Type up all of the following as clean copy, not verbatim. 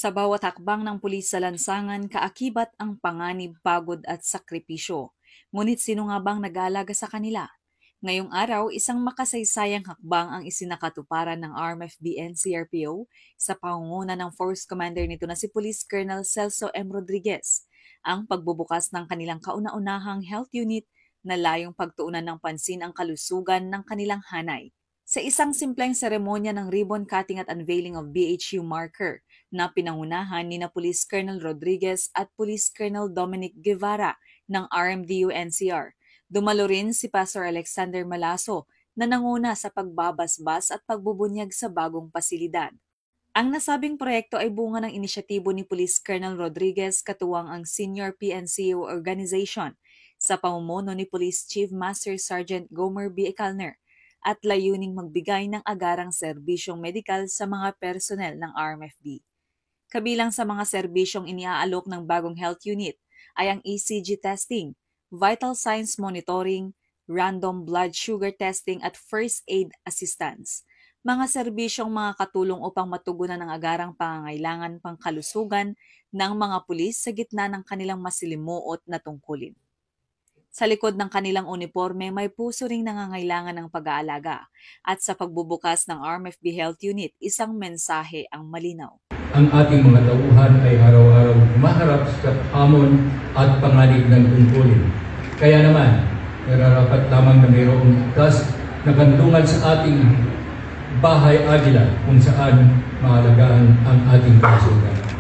Sa bawat hakbang ng pulis sa lansangan, kaakibat ang panganib, pagod at sakripisyo. Ngunit sino nga bang nag-aalaga sa kanila? Ngayong araw, isang makasaysayang hakbang ang isinakatuparan ng RMFB-NCRPO sa pangunguna ng Force Commander nito na si Police Colonel Celso M. Rodriguez, ang pagbubukas ng kanilang kauna-unahang health unit na layong pagtuunan ng pansin ang kalusugan ng kanilang hanay. Sa isang simpleng seremonya ng ribbon cutting at unveiling of BHU marker na pinangunahan ni na Police Colonel Rodriguez at Police Colonel Dominic Guevara ng RMDU-NCR, dumalo rin si Pastor Alexander Malaso na nanguna sa pagbabasbas at pagbubunyag sa bagong pasilidad. Ang nasabing proyekto ay bunga ng inisyatibo ni Police Colonel Rodriguez katuwang ang Senior PNCO Organization sa pamumuno ni Police Chief Master Sergeant Gomer B. Calner at layuning magbigay ng agarang serbisyong medikal sa mga personnel ng RMFB. Kabilang sa mga serbisyong iniaalok ng bagong health unit ay ang ECG testing, vital signs monitoring, random blood sugar testing at first aid assistance. Mga serbisyong mga katulong upang matugunan ang agarang pangangailangan pangkalusugan ng mga pulis sa gitna ng kanilang masilimuot na tungkulin. Sa likod ng kanilang uniforme, may puso ring nangangailangan ng pag-aalaga. At sa pagbubukas ng RMFB Health Unit, isang mensahe ang malinaw. Ang ating mga tauhan ay araw-araw maharap sa hamon at panganib ng tungkulin. Kaya naman, nararapat lamang na mayroong task na kandungan sa ating bahay agila kung saan mahalagaan ang ating kalusugan.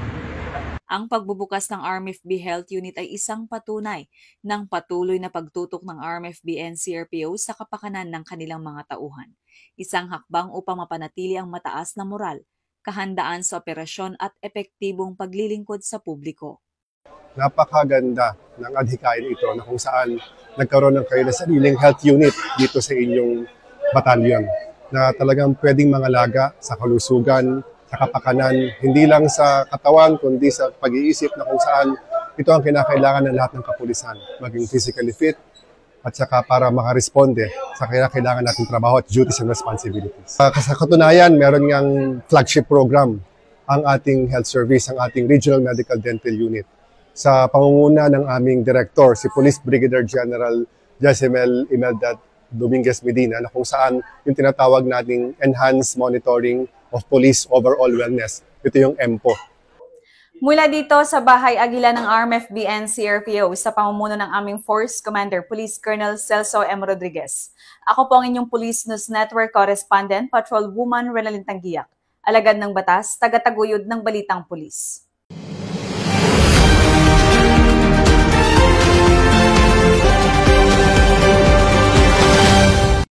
Ang pagbubukas ng RMFB Health Unit ay isang patunay ng patuloy na pagtutok ng RMFB-NCRPO sa kapakanan ng kanilang mga tauhan. Isang hakbang upang mapanatili ang mataas na moral, kahandaan sa operasyon at epektibong paglilingkod sa publiko. Napakaganda ng adhikain ito na kung saan nagkaroon ng kayo na sariling health unit dito sa inyong batalyon na talagang pwedeng mangalaga sa kalusugan, sa kapakanan, hindi lang sa katawan, kundi sa pag-iisip na kung saan ito ang kinakailangan ng lahat ng kapulisan, maging physically fit at saka para makaresponde sa kinakailangan nating trabaho at duties and responsibilities. Sa katunayan, meron ngang flagship program ang ating health service, ang ating Regional Medical Dental Unit. Sa pangunguna ng aming director, si Police Brigadier General Jacimel Imelda Dominguez Medina, na kung saan yung tinatawag nating Enhanced Monitoring of Police Overall Wellness. Ito yung EMPO. Mula dito sa Bahay Agila ng RMFB-NCRPO sa pamumuno ng aming Force Commander, Police Colonel Celso M. Rodriguez. Ako po ang inyong Police News Network Correspondent, Patrol Woman Renalyn Tanggiak, alagad ng batas, tagataguyod ng Balitang Pulis.